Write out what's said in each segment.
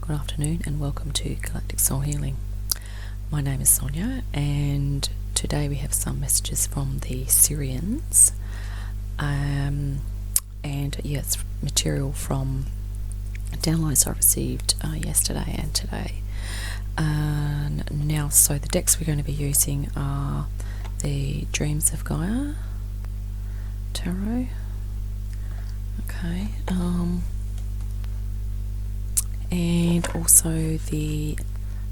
good afternoon, and welcome to Galactic Soul Healing. My name is Sonia, and today we have some messages from the Sirians, and it's material from downloads I received yesterday and today. Now, so the decks we're going to be using are the Dreams of Gaia Tarot. Okay. And also the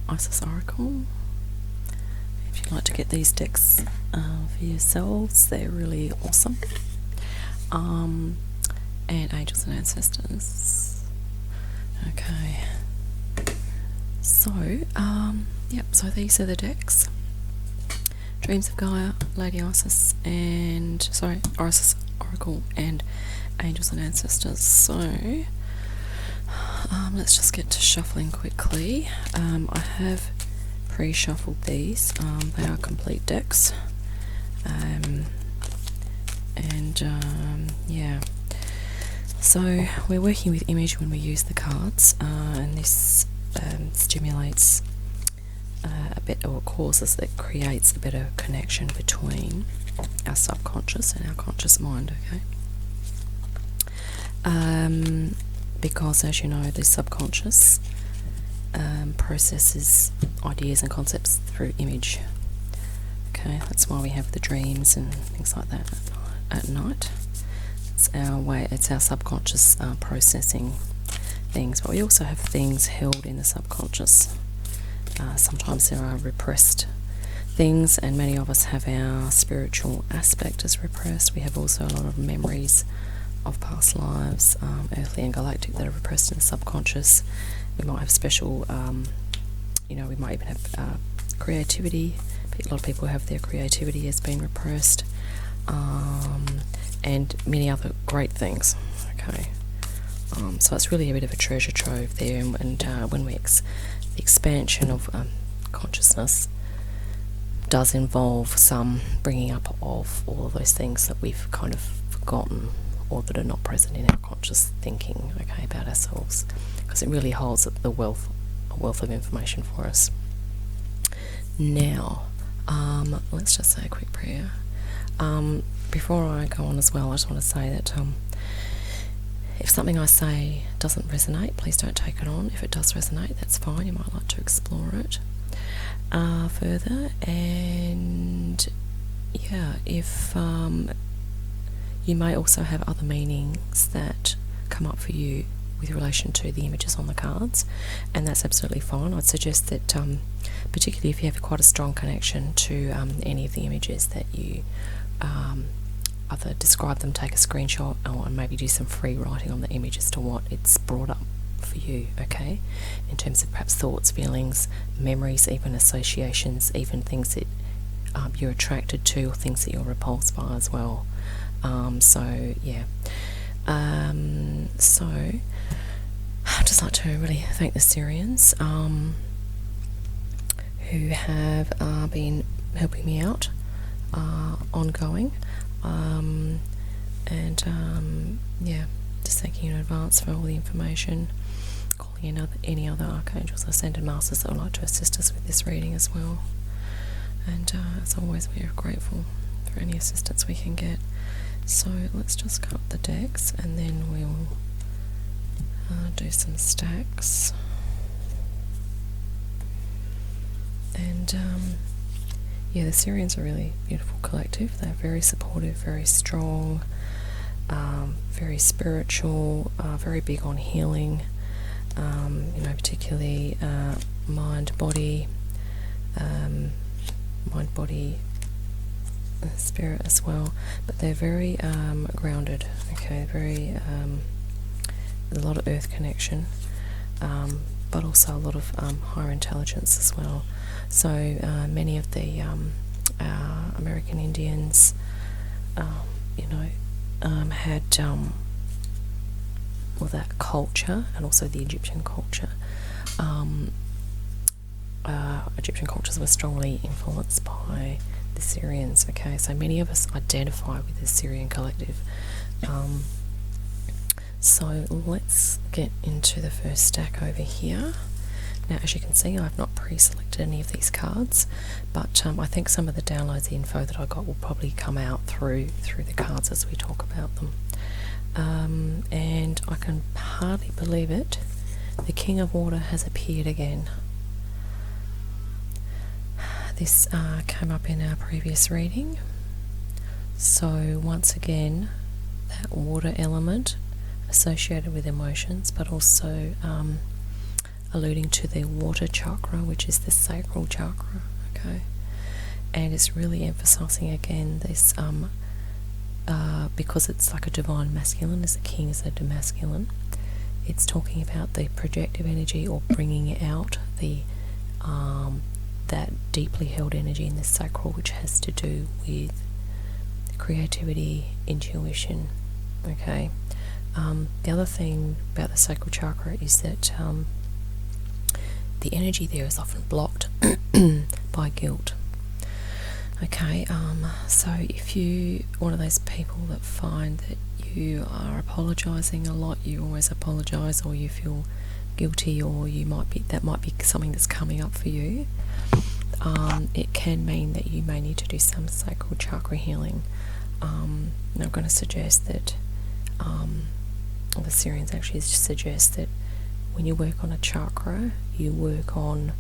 Isis Oracle. If you'd like to get these decks for yourselves, they're really awesome. And Angels and Ancestors. Okay. So, so these are the decks. Dreams of Gaia, Lady Isis, Isis Oracle, and Angels and Ancestors. So, let's just get to shuffling quickly. I have pre-shuffled these. They are complete decks. So we're working with image when we use the cards, and this stimulates a bit, or causes, that creates a better connection between our subconscious and our conscious mind, okay? Because, as you know, the subconscious processes ideas and concepts through image. Okay, that's why we have the dreams and things like that at night. It's our subconscious processing things, but we also have things held in the subconscious. Sometimes there are repressed things, and many of us have our spiritual aspect as repressed. We have also a lot of memories of past lives, earthly and galactic, that are repressed in the subconscious. We might have special, we might even have creativity. A lot of people have their creativity has been repressed, and many other great things. Okay, so it's really a bit of a treasure trove there, and when the expansion of consciousness does involve some bringing up of all of those things that we've kind of forgotten, or that are not present in our conscious thinking, okay, about ourselves, because it really holds a wealth of information for us. Now, let's just say a quick prayer. Before I go on as well, I just want to say that if something I say doesn't resonate, please don't take it on. If it does resonate, that's fine. You might like to explore it further. And if you may also have other meanings that come up for you with relation to the images on the cards, and that's absolutely fine. I'd suggest that, particularly if you have quite a strong connection to any of the images, that you either describe them, take a screenshot, or maybe do some free writing on the image as to what it's brought up for you, okay? In terms of perhaps thoughts, feelings, memories, even associations, even things that you're attracted to, or things that you're repulsed by as well. So I'd just like to really thank the Sirians who have been helping me out ongoing, just thanking you in advance for all the information, calling in any other archangels or ascended masters that would like to assist us with this reading as well. And as always, we are grateful for any assistance we can get. So let's just cut the decks, and then we'll do some stacks. And the Sirians are a really beautiful collective. They're very supportive, very strong, very spiritual, very big on healing, particularly mind, body, spirit as well. But they're very grounded, okay, very a lot of earth connection, but also a lot of higher intelligence as well. So many of the American Indians had that culture, and also the Egyptian culture. Egyptian cultures were strongly influenced by the Sirians, okay? So many of us identify with the Sirian Collective. So let's get into the first stack over here. Now, as you can see, I've not pre-selected any of these cards, but I think some of the downloads, the info that I got, will probably come out through the cards as we talk about them. And I can hardly believe it. The King of Water has appeared again. This came up in our previous reading. So once again, that water element associated with emotions, but also alluding to the water chakra, which is the sacral chakra, okay? And it's really emphasizing again this, because it's like a divine masculine, as the king is a masculine, it's talking about the projective energy, or bringing out the that deeply held energy in the sacral, which has to do with creativity, intuition, okay? The other thing about the sacral chakra is that the energy there is often blocked by guilt. Okay, so if you're one of those people that find that you are apologising a lot, you always apologise, or you feel guilty, or that might be something that's coming up for you, it can mean that you may need to do some sacral chakra healing. And I'm going to suggest that, the Sirians actually suggest that when you work on a chakra, you work on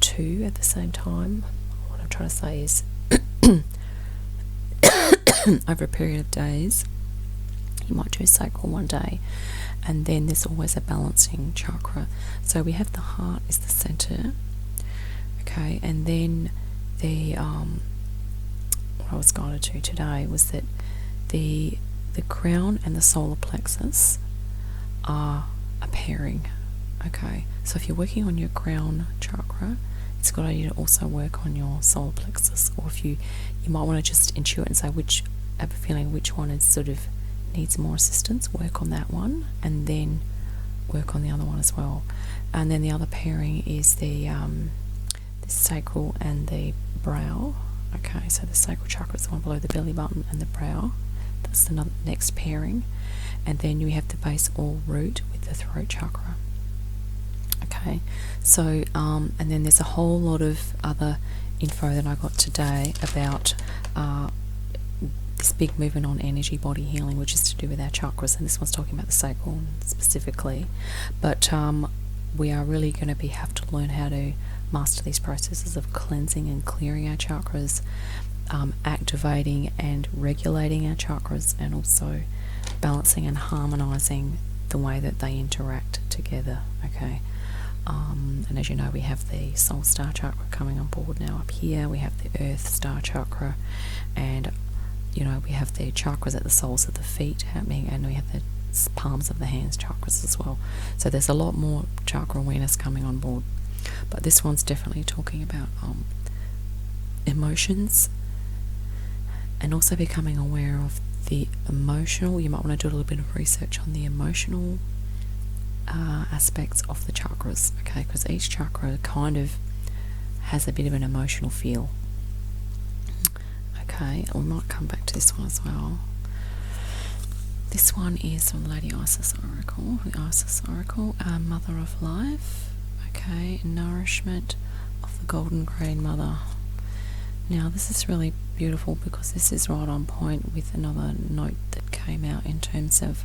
two at the same time. What I'm trying to say is, over a period of days, you might do sacral one day, and then there's always a balancing chakra. So we have the heart is the center, okay, and then the what I was guided to today was that the crown and the solar plexus are a pairing, okay? So if you're working on your crown chakra, it's a good idea to also work on your solar plexus, or if you might want to just intuit and say have a feeling which one is sort of needs more assistance, work on that one, and then work on the other one as well. And then the other pairing is the sacral and the brow. Okay, so the sacral chakra is the one below the belly button, and the brow, that's the next pairing. And then you have the base or root with the throat chakra. Okay, so and then there's a whole lot of other info that I got today about this big movement on energy body healing, which is to do with our chakras, and this one's talking about the sacral specifically. But we are really going to have to learn how to master these processes of cleansing and clearing our chakras, activating and regulating our chakras, and also balancing and harmonizing the way that they interact together, okay? And as you know, we have the soul star chakra coming on board now up here. We have the earth star chakra, and you know, we have the chakras at the soles of the feet happening, and we have the palms of the hands chakras as well. So there's a lot more chakra awareness coming on board. But this one's definitely talking about emotions, and also becoming aware of the emotional. You might want to do a little bit of research on the emotional aspects of the chakras, okay? Because each chakra kind of has a bit of an emotional feel. Okay, we might come back to this one as well. This one is from Lady Isis Oracle, the Isis Oracle, Mother of Life, okay, nourishment of the Golden Grain Mother. Now this is really beautiful because this is right on point with another note that came out in terms of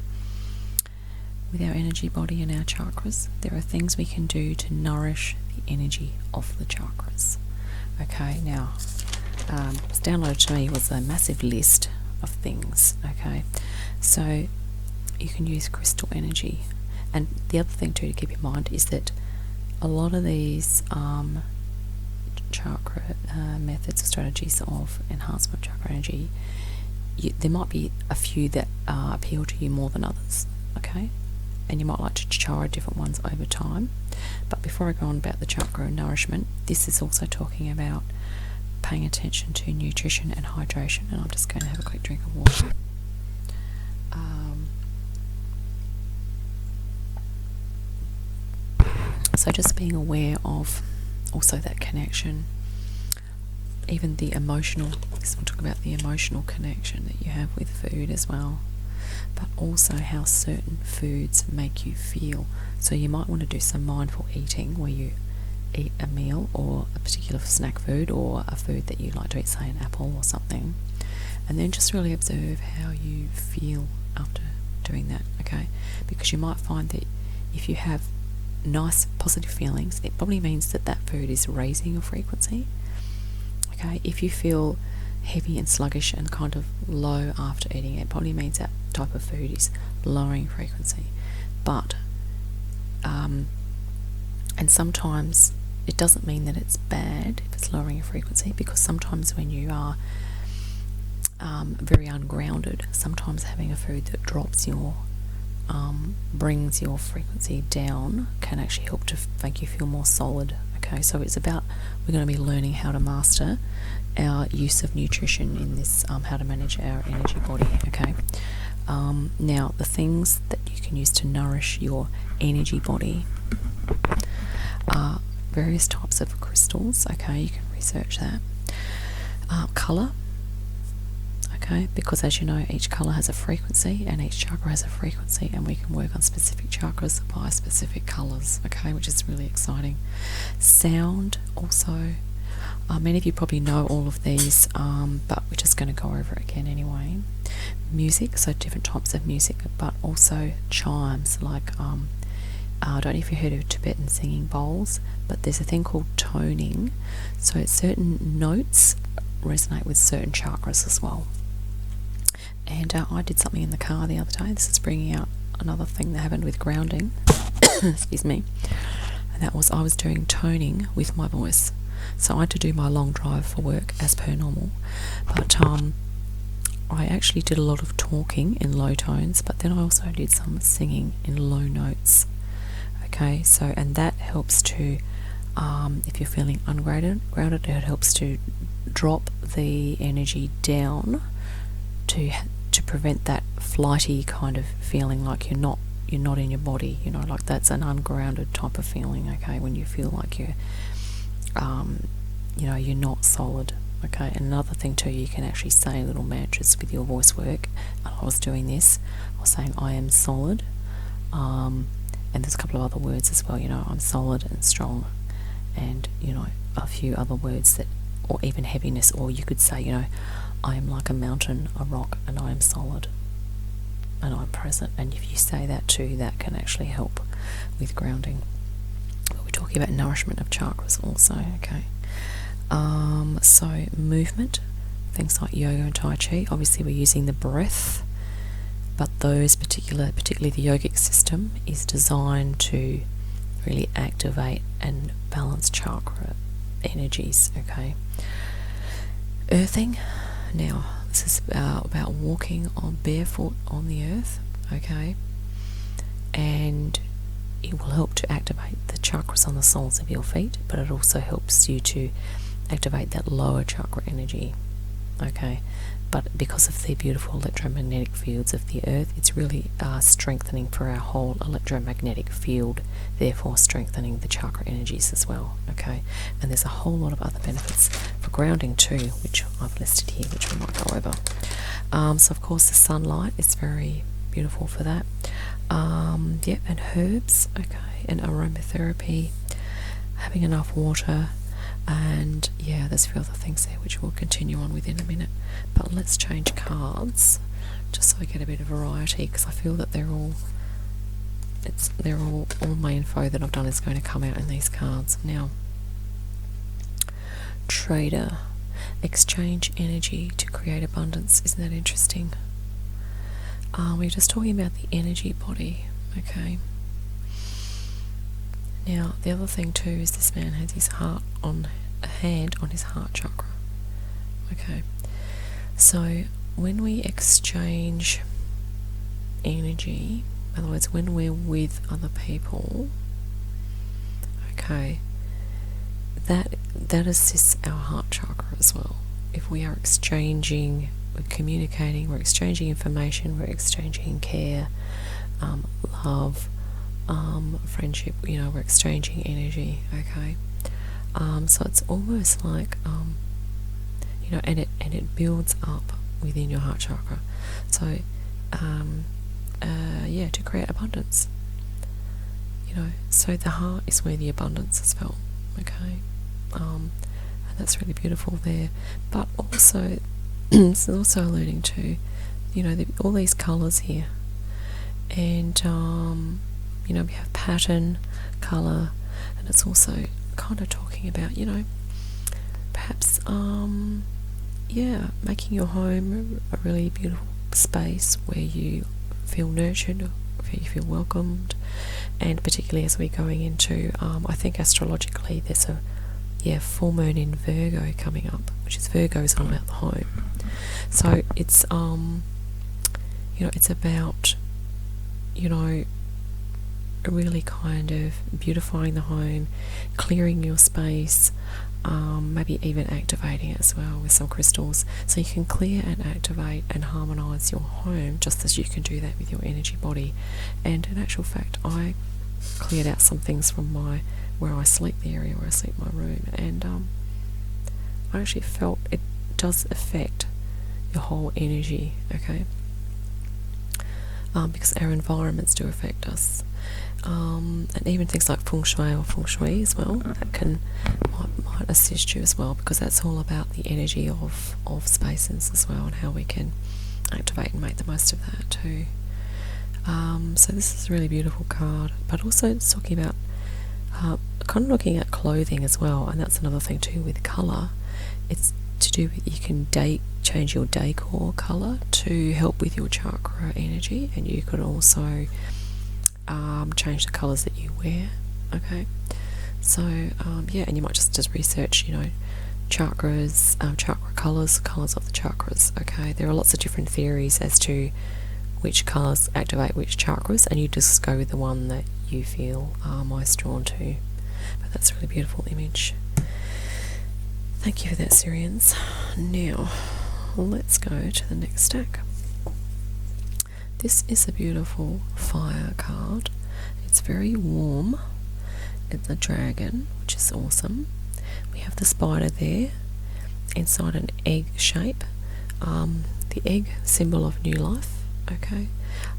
with our energy body and our chakras. There are things we can do to nourish the energy of the chakras. Okay, now what's downloaded to me was a massive list of things, okay? So you can use crystal energy. And the other thing too to keep in mind is that a lot of these chakra methods or strategies of enhancement of chakra energy, there might be a few that appeal to you more than others, okay? And you might like to try different ones over time. But before I go on about the chakra nourishment, this is also talking about paying attention to nutrition and hydration. And I'm just going to have a quick drink of water. So just being aware of also that connection, even the emotional, this will talk about the emotional connection that you have with food as well. but also how certain foods make you feel. So you might want to do some mindful eating where you eat a meal or a particular snack food or a food that you like to eat, say an apple or something, and then just really observe how you feel after doing that, okay? Because you might find that if you have nice positive feelings, it probably means that that food is raising your frequency, okay? If you feel heavy and sluggish and kind of low after eating it, probably means that type of food is lowering frequency. But and sometimes it doesn't mean that it's bad if it's lowering your frequency, because sometimes when you are very ungrounded, sometimes having a food that drops your brings your frequency down can actually help to make you feel more solid. Okay, so it's about, we're going to be learning how to master our use of nutrition in this, how to manage our energy body. Okay, now the things that you can use to nourish your energy body are various types of crystals. Okay, you can research that. Colour. Okay, because as you know, each colour has a frequency and each chakra has a frequency, and we can work on specific chakras by specific colours, okay, which is really exciting. Sound also. Many of you probably know all of these, but we're just going to go over it again anyway. Music, so different types of music, but also chimes, like I don't know if you heard of Tibetan singing bowls, but there's a thing called toning, so certain notes resonate with certain chakras as well. And I did something in the car the other day. This is bringing out another thing that happened with grounding. Excuse me. And that was, I was doing toning with my voice. So I had to do my long drive for work as per normal. But I actually did a lot of talking in low tones, but then I also did some singing in low notes. Okay, so, and that helps to, if you're feeling ungrounded, it helps to drop the energy down to prevent that flighty kind of feeling, like you're not in your body, you know, like that's an ungrounded type of feeling. Okay, when you feel like you're you're not solid. Okay, and another thing too, you can actually say little mantras with your voice work. I was doing this, I was saying I am solid, and there's a couple of other words as well, you know, I'm solid and strong, and you know, a few other words that, or even heaviness, or you could say, you know, I am like a mountain, a rock, and I am solid, and I'm present. And if you say that too, that can actually help with grounding. But we're talking about nourishment of chakras also, okay? So movement, things like yoga and Tai Chi. Obviously we're using the breath, but those particularly the yogic system is designed to really activate and balance chakra energies, okay? Earthing. Now, this is about walking on barefoot on the earth, okay? And it will help to activate the chakras on the soles of your feet, but it also helps you to activate that lower chakra energy, okay? But because of the beautiful electromagnetic fields of the earth, it's really strengthening for our whole electromagnetic field, therefore strengthening the chakra energies as well, okay? And there's a whole lot of other benefits for grounding too, which I've listed here, which we might go over. So of course the sunlight is very beautiful for that. Yep, and herbs, okay, and aromatherapy, having enough water, and yeah, there's a few other things there which we'll continue on with in a minute. But let's change cards just so we get a bit of variety, because I feel that all my info that I've done is going to come out in these cards. Now, trader, exchange energy to create abundance. Isn't that interesting? We're just talking about the energy body, okay? Now, the other thing too is this man has his hand on his heart chakra. Okay, so when we exchange energy, in other words, when we're with other people, okay, that assists our heart chakra as well. If we are exchanging, we're communicating, we're exchanging information, we're exchanging care, love, friendship, you know, we're exchanging energy, okay? So it's almost like, you know, and it builds up within your heart chakra. So to create abundance. So the heart is where the abundance is felt. Okay, and that's really beautiful there. But also, this is also alluding to, all these colours here, and we have pattern, colour, and it's also kind of talking about, perhaps making your home a really beautiful space where you feel nurtured, where you feel welcomed. And particularly as we're going into, I think astrologically there's a full moon in Virgo coming up, which is Virgo is all about the home. So it's it's about really kind of beautifying the home, clearing your space, maybe even activating it as well with some crystals. So you can clear and activate and harmonise your home just as you can do that with your energy body. And in actual fact, I cleared out some things from where I sleep, the area where I sleep, my room, and I actually felt it does affect your whole energy, okay? Because our environments do affect us. And even things like feng shui as well, that might assist you as well, because that's all about the energy of spaces as well, and how we can activate and make the most of that too. So this is a really beautiful card, but also it's talking about kind of looking at clothing as well, and that's another thing too with colour. It's to do with, you can change your decor colour to help with your chakra energy, and you could also change the colours that you wear, okay? So and you might just research, chakras, chakra colours of the chakras, okay? There are lots of different theories as to which colours activate which chakras, and you just go with the one that you feel most drawn to. But that's a really beautiful image. Thank you for that, Sirians. Now, let's go to the next stack. This is a beautiful fire card. It's very warm. It's a dragon, which is awesome. We have the spider there inside an egg shape. The egg, symbol of new life. Okay.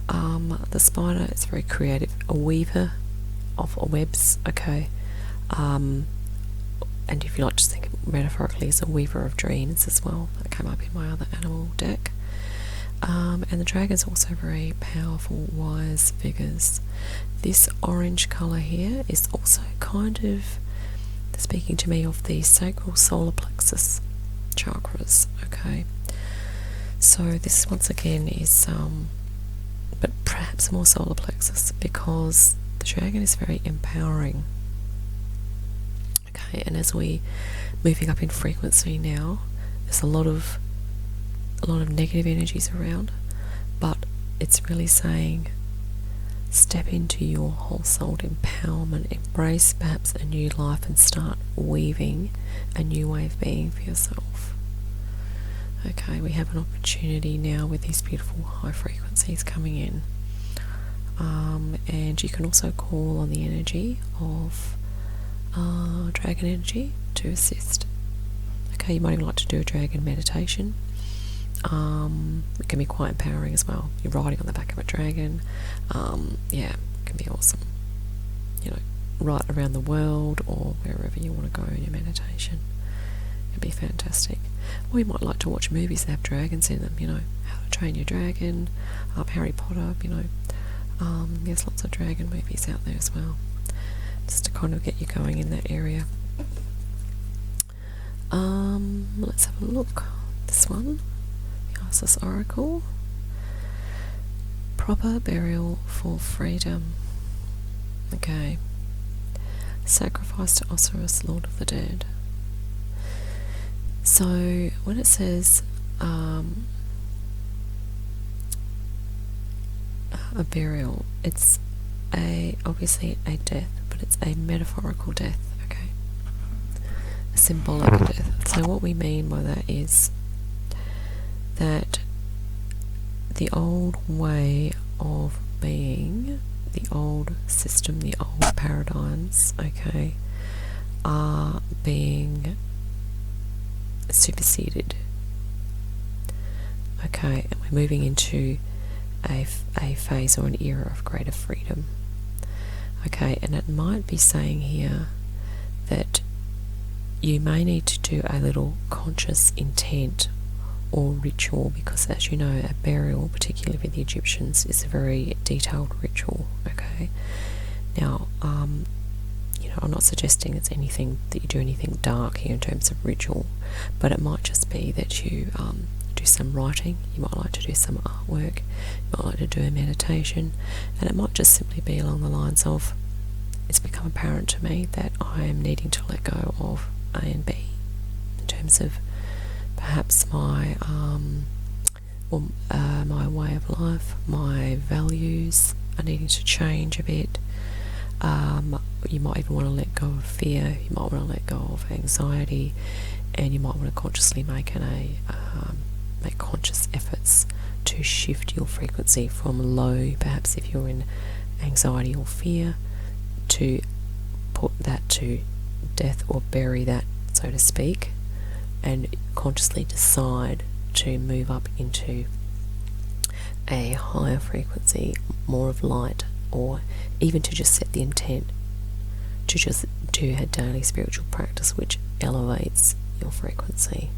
The spider is very creative, a weaver of webs. Okay. And if you like to think of it metaphorically as a weaver of dreams as well, that came up in my other animal deck. And the dragon's also very powerful, wise figures. This orange colour here is also kind of speaking to me of the sacral solar plexus chakras, okay? So this once again is, but perhaps more solar plexus, because the dragon is very empowering. Okay, and as we moving up in frequency now, there's a lot of negative energies around, but it's really saying step into your whole-souled empowerment, embrace perhaps a new life, and start weaving a new way of being for yourself. Okay, we have an opportunity now with these beautiful high frequencies coming in, and you can also call on the energy of dragon energy to assist. Okay, you might even like to do a dragon meditation. It can be quite empowering as well. You're riding on the back of a dragon. It can be awesome. Right around the world or wherever you want to go in your meditation. It'd be fantastic. Or you might like to watch movies that have dragons in them. How to Train Your Dragon, Harry Potter. There's lots of dragon movies out there as well, just to kind of get you going in that area. Let's have a look. This one. This Oracle. Proper burial for freedom. Okay. Sacrifice to Osiris, Lord of the Dead. So when it says a burial, it's obviously a death, but it's a metaphorical death. Okay. A symbolic death. So what we mean by that is that the old way of being, the old system, the old paradigms, okay, are being superseded. Okay, and we're moving into a phase or an era of greater freedom. Okay, and it might be saying here that you may need to do a little conscious intent or ritual, because as you know, a burial, particularly with the Egyptians, is a very detailed ritual. Okay, now I'm not suggesting it's anything that you do anything dark here in terms of ritual, but it might just be that you do some writing, you might like to do some artwork, you might like to do a meditation, and it might just simply be along the lines of, it's become apparent to me that I am needing to let go of A and B in terms of perhaps my my way of life, my values are needing to change a bit. You might even want to let go of fear, you might want to let go of anxiety, and you might want to consciously make conscious efforts to shift your frequency from low, perhaps if you're in anxiety or fear, to put that to death or bury that, so to speak, and consciously decide to move up into a higher frequency, more of light, or even to just set the intent to just do a daily spiritual practice which elevates your frequency.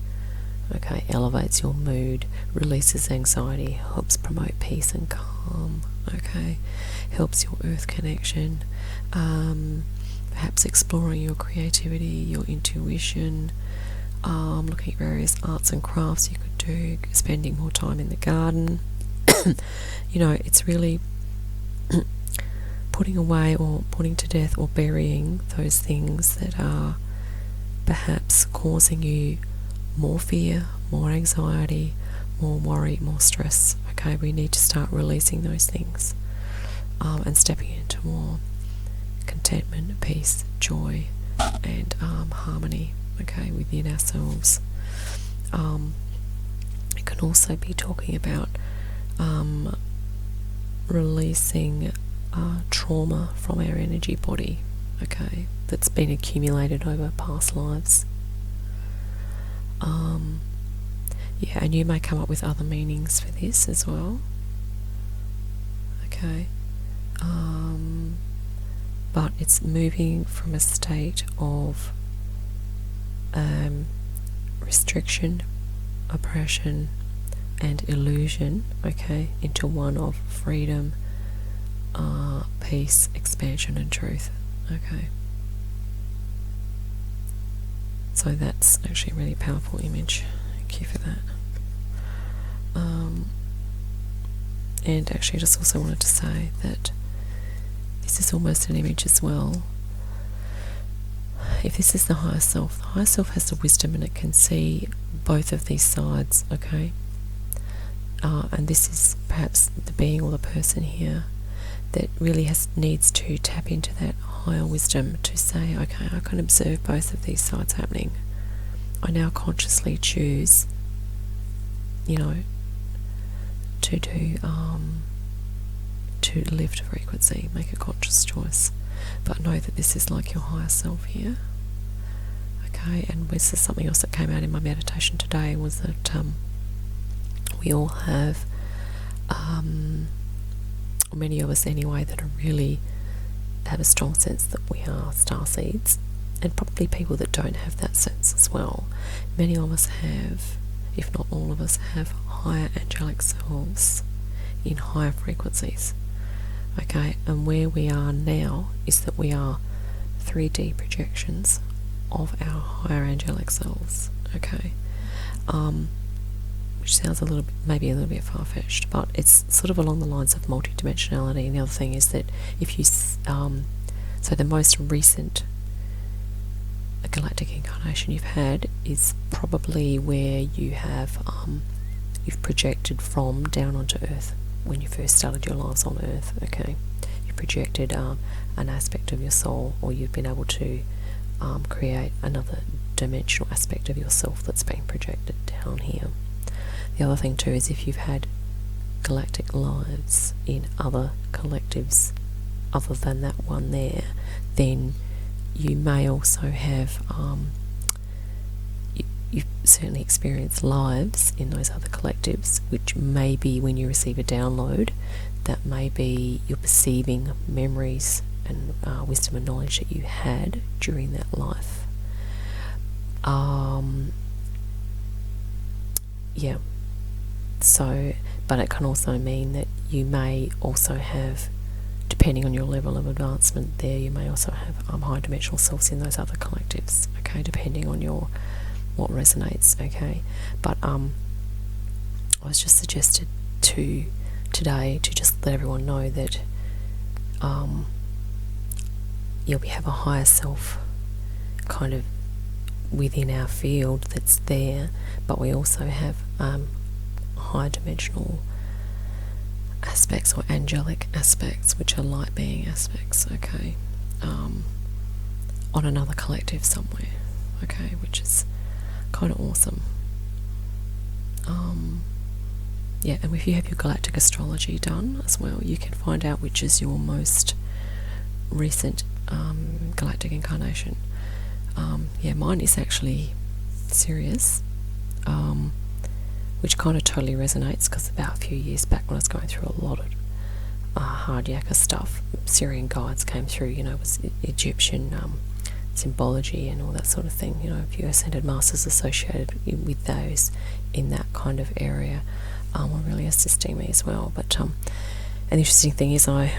Okay, elevates your mood, releases anxiety, helps promote peace and calm. Okay, helps your earth connection, perhaps exploring your creativity, your intuition, looking at various arts and crafts you could do, spending more time in the garden. It's really putting away or putting to death or burying those things that are perhaps causing you more fear, more anxiety, more worry, more stress. Okay, we need to start releasing those things and stepping into more contentment, peace, joy, and harmony, okay, within ourselves. It can also be talking about releasing trauma from our energy body, okay, that's been accumulated over past lives. And you may come up with other meanings for this as well. Okay. But it's moving from a state of restriction, oppression, and illusion, okay, into one of freedom, peace, expansion, and truth. Okay. So that's actually a really powerful image. Thank you for that. And actually, I just also wanted to say that this is almost an image as well. If this is the higher self has the wisdom, and it can see both of these sides, okay? And this is perhaps the being or the person here that really needs to tap into that higher wisdom to say, okay, I can observe both of these sides happening. I now consciously choose, to do, to lift frequency, make a conscious choice. But know that this is like your higher self here. Okay, and this is something else that came out in my meditation today, was that we all have, many of us anyway, that are really have a strong sense that we are starseeds, and probably people that don't have that sense as well. Many of us have, if not all of us, have higher angelic selves in higher frequencies. Okay, and where we are now is that we are 3D projections of our higher angelic selves. Okay, which sounds maybe a little bit far-fetched, but it's sort of along the lines of multidimensionality. And the other thing is that if you, so the most recent galactic incarnation you've had is probably where you have, you've projected from down onto Earth when you first started your lives on Earth. Okay, you projected an aspect of your soul, or you've been able to create another dimensional aspect of yourself that's been projected down here. The other thing too is if you've had galactic lives in other collectives other than that one there, then you may also have you certainly experience lives in those other collectives, which may be when you receive a download, that may be you're perceiving memories and wisdom and knowledge that you had during that life. Yeah. So, but it can also mean that you may also have, depending on your level of advancement there, you may also have high dimensional selves in those other collectives, okay, depending on your what resonates, okay. But I was just suggested today to just let everyone know that we have a higher self kind of within our field that's there, but we also have high dimensional aspects or angelic aspects, which are light being aspects, okay, on another collective somewhere, okay, which is kind of awesome. And if you have your galactic astrology done as well, you can find out which is your most recent galactic incarnation. Mine is actually Sirius, which kind of totally resonates, because about a few years back when I was going through a lot of hard yakka stuff, Sirian guides came through, it was Egyptian symbology and all that sort of thing, a few ascended masters associated with those in that kind of area were really assisting me as well. But an interesting thing is a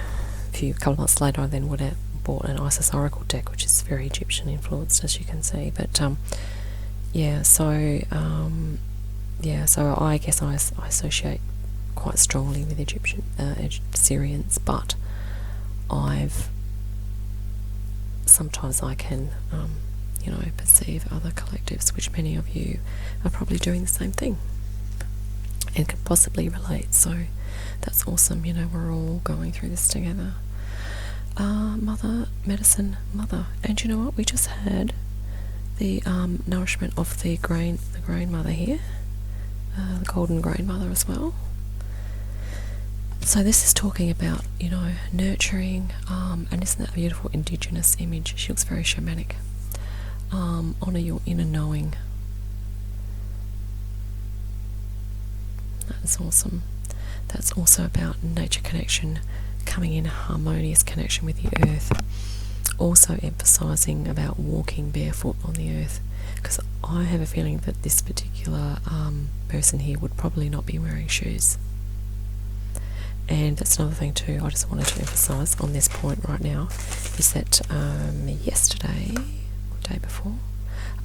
couple of months later I then would have bought an Isis Oracle deck, which is very Egyptian influenced, as you can see. But so I guess I associate quite strongly with Egyptian Syrians, but sometimes I can perceive other collectives, which many of you are probably doing the same thing and can possibly relate. So that's awesome. We're all going through this together. Mother, medicine, mother. And you know what? We just had the nourishment of the grain mother here, the golden grain mother as well. So this is talking about, nurturing, and isn't that a beautiful indigenous image? She looks very shamanic. Honour your inner knowing. That's awesome. That's also about nature connection, coming in harmonious connection with the earth. Also emphasising about walking barefoot on the earth, because I have a feeling that this particular person here would probably not be wearing shoes. And that's another thing too, I just wanted to emphasise on this point right now, is that yesterday, or the day before,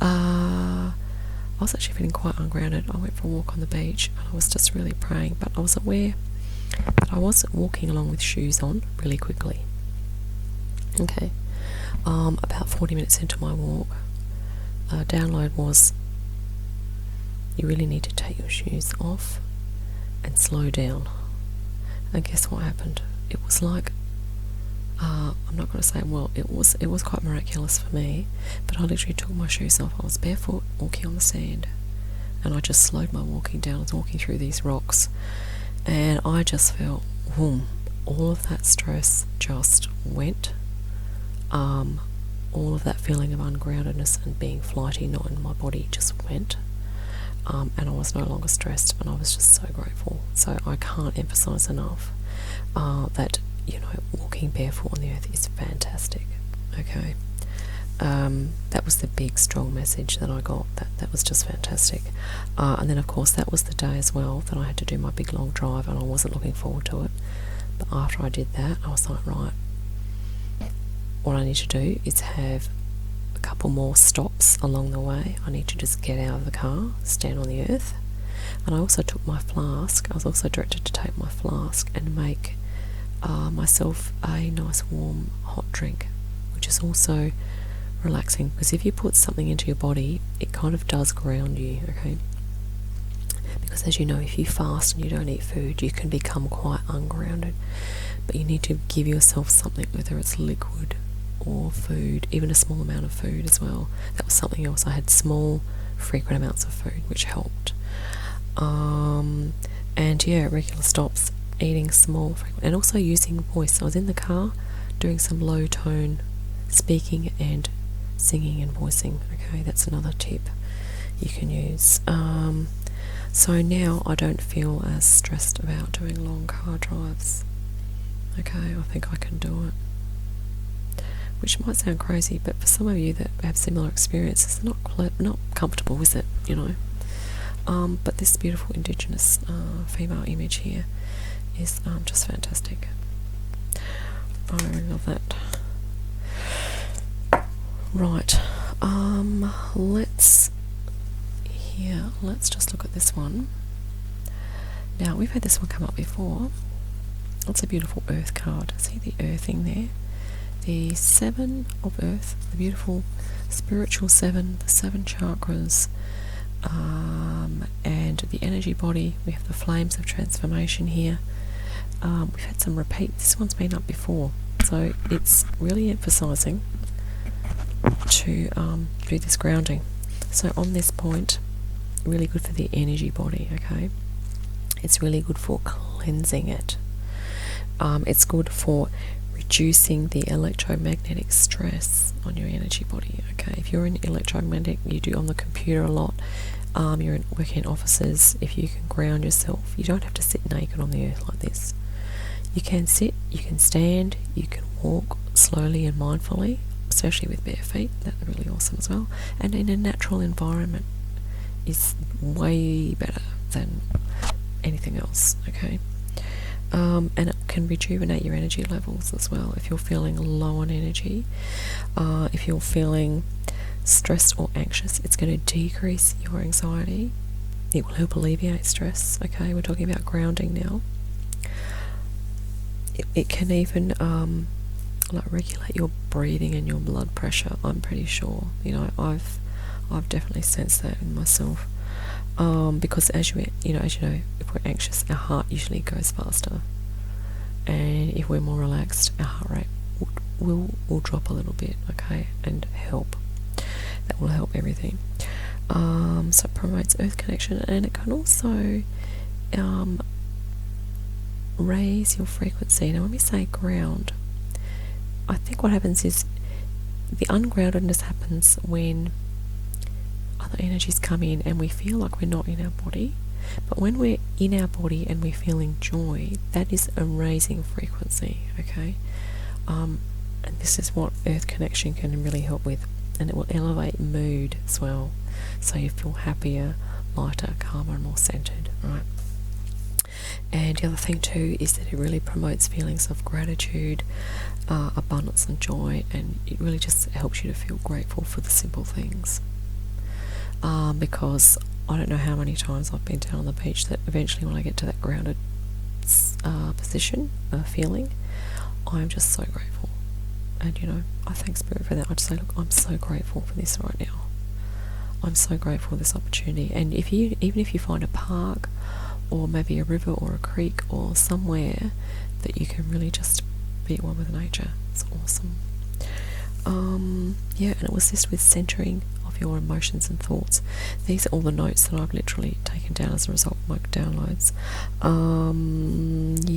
I was actually feeling quite ungrounded. I went for a walk on the beach and I was just really praying, but I was aware that I was walking along with shoes on really quickly. Okay. About 40 minutes into my walk, download was, you really need to take your shoes off and slow down. And guess what happened? It was like, I'm not going to say, well, it was quite miraculous for me, but I literally took my shoes off. I was barefoot, walking on the sand, and I just slowed my walking down. I was walking through these rocks, and I just felt, all of that stress just went. All of that feeling of ungroundedness and being flighty, not in my body, just went. And I was no longer stressed, and I was just so grateful. So I can't emphasise enough that walking barefoot on the earth is fantastic. Okay, that was the big strong message that I got. That was just fantastic. And then of course that was the day as well that I had to do my big long drive, and I wasn't looking forward to it. But after I did that, I was like, right, what I need to do is have a couple more stops along the way. I need to just get out of the car, stand on the earth. And I also took my flask. I was also directed to take my flask and make myself a nice warm hot drink, which is also relaxing, because if you put something into your body, it kind of does ground you, okay? Because as you know, if you fast and you don't eat food, you can become quite ungrounded. But you need to give yourself something, whether it's liquid or food, even a small amount of food as well. That was something else. I had small, frequent amounts of food, which helped. Regular stops, eating small, frequent, and also using voice. I was in the car doing some low tone speaking and singing and voicing. Okay, that's another tip. you can use. So now I don't feel as stressed about doing long car drives. Okay, I think I can do it. Which might sound crazy, but for some of you that have similar experiences, it's not comfortable, is it? But this beautiful Indigenous female image here is just fantastic. I love that. Right, let's just look at this one. Now, we've had this one come up before. It's a beautiful earth card. See the earthing there? The 7 of earth, the beautiful spiritual 7, the 7 chakras, and the energy body. We have the flames of transformation here. We've had some repeat. This one's been up before, so it's really emphasizing to do this grounding. So on this point, really good for the energy body, okay? It's really good for cleansing it. It's good for reducing the electromagnetic stress on your energy body, okay? If you're in electromagnetic, you do on the computer a lot, you're working in offices, if you can ground yourself, you don't have to sit naked on the earth like this. You can sit, you can stand, you can walk slowly and mindfully, especially with bare feet. That's really awesome as well. And in a natural environment is way better than anything else, okay? And it can rejuvenate your energy levels as well. If you're feeling low on energy, if you're feeling stressed or anxious, it's going to decrease your anxiety. It will help alleviate stress, okay? We're talking about grounding now. It can even regulate your breathing and your blood pressure, I'm pretty sure. I've definitely sensed that in myself. Because as you know, if we're anxious, our heart usually goes faster, and if we're more relaxed, our heart rate will drop a little bit, okay, and help. That will help everything. So it promotes earth connection, and it can also raise your frequency. Now, when we say ground, I think what happens is the ungroundedness happens when other energies come in and we feel like we're not in our body. But when we're in our body and we're feeling joy, that is a raising frequency, okay? And this is what earth connection can really help with. And it will elevate mood as well. So you feel happier, lighter, calmer, and more centered, right? And the other thing too is that it really promotes feelings of gratitude, abundance and joy, and it really just helps you to feel grateful for the simple things. Because I don't know how many times I've been down on the beach that eventually when I get to that grounded position, feeling, I'm just so grateful. And I thank Spirit for that. I just say, look, I'm so grateful for this right now. I'm so grateful for this opportunity. And even if you find a park or maybe a river or a creek or somewhere that you can really just be at one with nature, it's awesome. And it will assist with centering of your emotions and thoughts. These are all the notes that I've literally taken down as a result of my downloads. And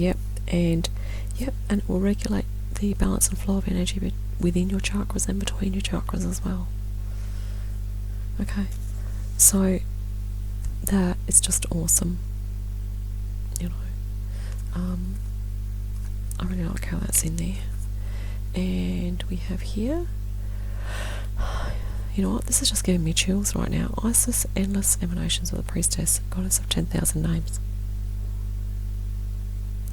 it will regulate the balance and flow of energy within your chakras and between your chakras as well. Okay, so that is just awesome. I really like how that's in there. And we have here, you know what, this is just giving me chills right now. Isis, endless emanations of the priestess, goddess of 10,000 names.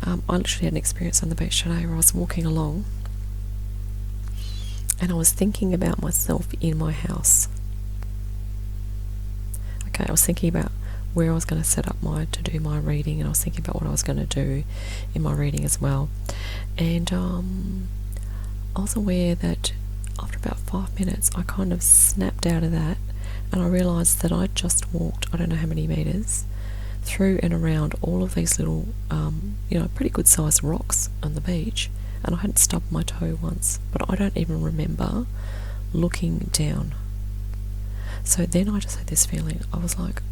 I literally had an experience on the beach today where I was walking along and I was thinking about myself in my house. Okay, I was thinking about where I was going to set up to do my reading, and I was thinking about what I was going to do in my reading as well. And I was aware that after about 5 minutes I kind of snapped out of that, and I realised that I'd just walked, I don't know how many metres, through and around all of these little, pretty good sized rocks on the beach, and I hadn't stubbed my toe once, but I don't even remember looking down. So then I just had this feeling, I was like,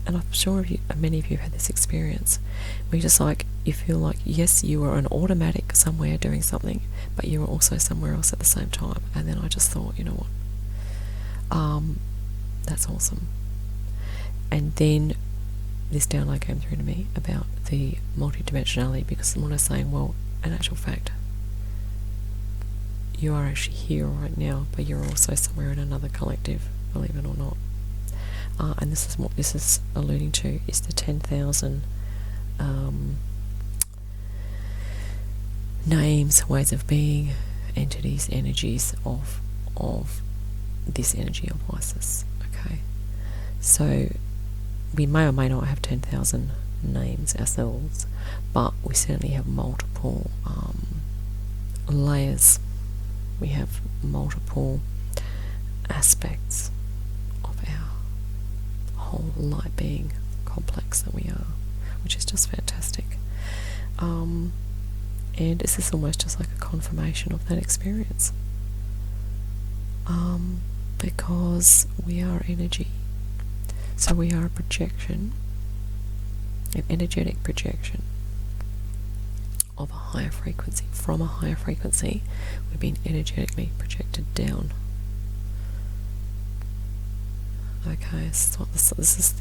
and I'm sure many of you have had this experience, where you just you feel like, yes, you were an automatic somewhere doing something, but you were also somewhere else at the same time. And then I just thought, you know what, That's awesome. And then this download came through to me about the multidimensionality, because someone is saying, well, in actual fact, you are actually here right now, but you're also somewhere in another collective, believe it or not. And this is what this is alluding to, is the 10,000 names, ways of being, entities, energies of this energy of Isis. Okay, so we may or may not have 10,000 names ourselves, but we certainly have multiple layers. We have multiple aspects of our whole light being complex that we are, which is just fantastic. And this is almost just like a confirmation of that experience, because we are energy. So we are a projection, an energetic projection of a higher frequency. From a higher frequency, we've been energetically projected down. Okay, so this is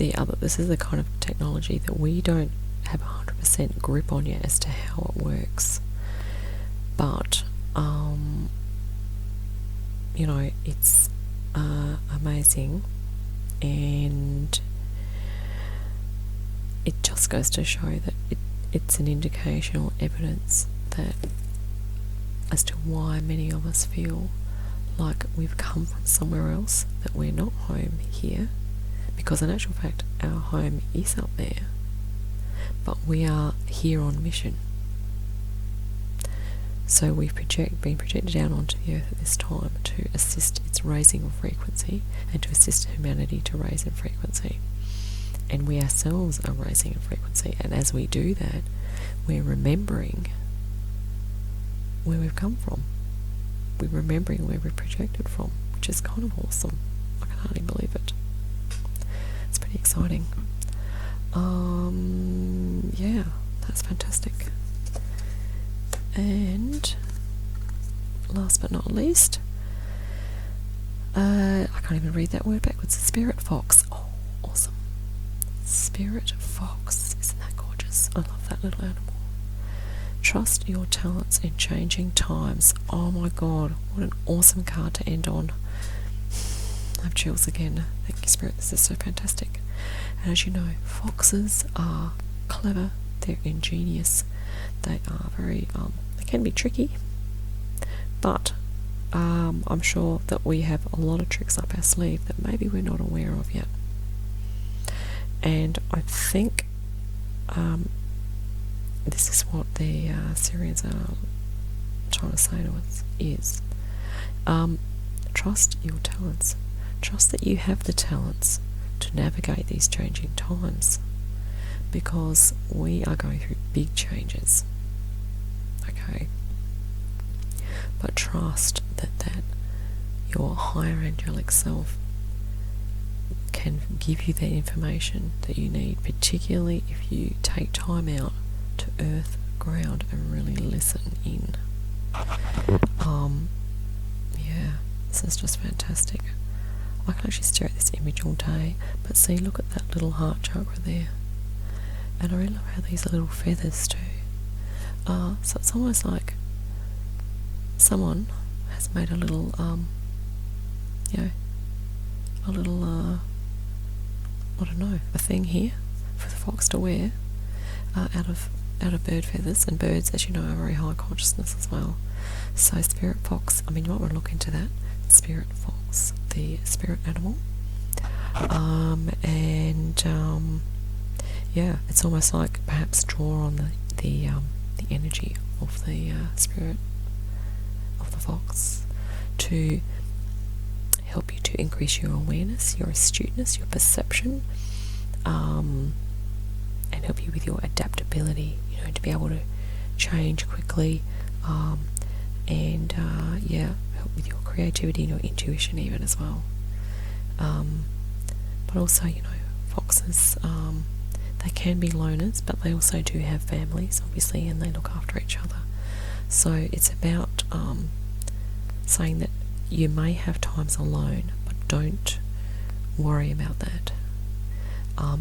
the kind of technology that we don't have 100% grip on yet as to how it works. But it's amazing, and it just goes to show that it's an indication or evidence that as to why many of us feel like we've come from somewhere else, that we're not home here, because in actual fact our home is up there, but we are here on mission. So we've been projected down onto the earth at this time to assist its raising of frequency and to assist humanity to raise in frequency. And we ourselves are raising in frequency, and as we do that, we're remembering where we've come from. We're remembering where we're projected from, which is kind of awesome. I can hardly believe it. It's pretty exciting. Yeah, that's fantastic. And last but not least, I can't even read that word backwards. Spirit fox. Oh, awesome. Spirit fox. Isn't that gorgeous? I love that little animal. Trust your talents in changing times. Oh my God, what an awesome card to end on. I have chills again. Thank you, Spirit. This is so fantastic. And as you know, foxes are clever. They're ingenious. They are very, they can be tricky, but I'm sure that we have a lot of tricks up our sleeve that maybe we're not aware of yet. And I think this is what the Sirians are trying to say to us is, trust your talents. Trust that you have the talents to navigate these changing times, because we are going through big changes. Okay, but trust that your higher angelic self can give you the information that you need, particularly if you take time out to earth, ground, and really listen in. Yeah, this is just fantastic. I can actually stare at this image all day, but see, look at that little heart chakra there. And I really love how these are little feathers too. So it's almost like someone has made a little, a thing here for the fox to wear, out of bird feathers. And birds, as you know, are very high consciousness as well. So spirit fox, you might want to look into that. Spirit fox, the spirit animal. Yeah, it's almost like perhaps draw on the energy of the spirit of the fox to help you to increase your awareness, your astuteness, your perception, and help you with your adaptability, to be able to change quickly, and help with your creativity and your intuition even as well. But also, foxes, they can be loners, but they also do have families, obviously, and they look after each other. So it's about saying that you may have times alone, but don't worry about that,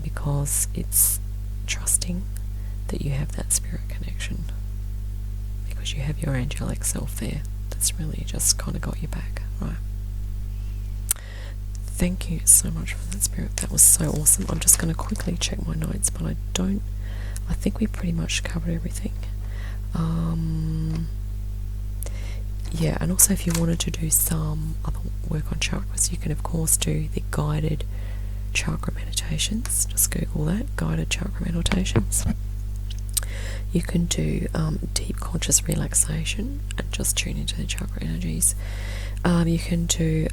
because it's trusting that you have that spirit connection, because you have your angelic self there that's really just kind of got you back, right? Thank you so much for that, Spirit. That was so awesome. I'm just going to quickly check my notes, but I think we pretty much covered everything. Yeah, and also if you wanted to do some other work on chakras, you can of course do the guided chakra meditations. Just Google that, guided chakra meditations. You can do deep conscious relaxation and just tune into the chakra energies. You can do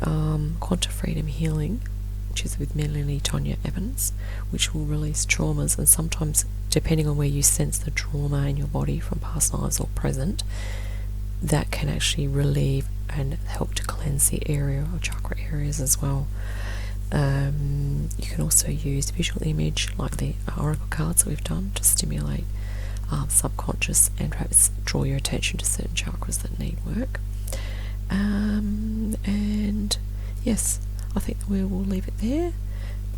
quantum freedom healing, which is with Melanie Tonya Evans, which will release traumas, and sometimes, depending on where you sense the trauma in your body from past lives or present, that can actually relieve and help to cleanse the area or chakra areas as well. You can also use visual image like the oracle cards that we've done to stimulate subconscious and perhaps draw your attention to certain chakras that need work. And yes, I think that we will leave it there.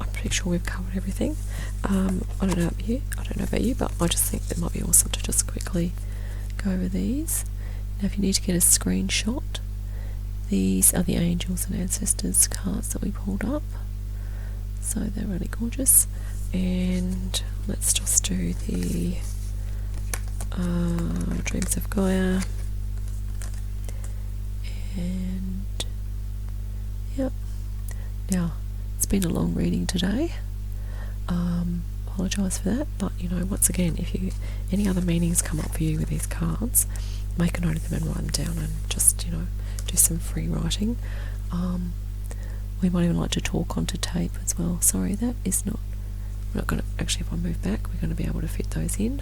I'm pretty sure we've covered everything. I don't know about you, but I just think it might be awesome to just quickly go over these. Now, if you need to get a screenshot, these are the angels and ancestors cards that we pulled up. So they're really gorgeous. And let's just do the Dreams of Gaia. And yep. Now, it's been a long reading today. Apologise for that, but once again, if any other meanings come up for you with these cards, make a note of them and write them down, and just do some free writing. We might even like to talk onto tape as well. Sorry, that is not. We're not going to actually. If I move back, we're going to be able to fit those in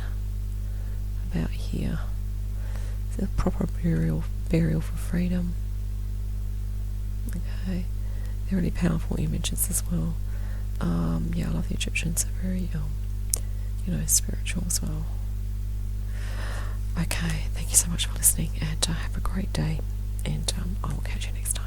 about here. It's a proper burial for freedom. Okay, they're really powerful images as well. Yeah, I love the Egyptians. They're very spiritual as well. Okay, thank you so much for listening, and have a great day, and I will catch you next time.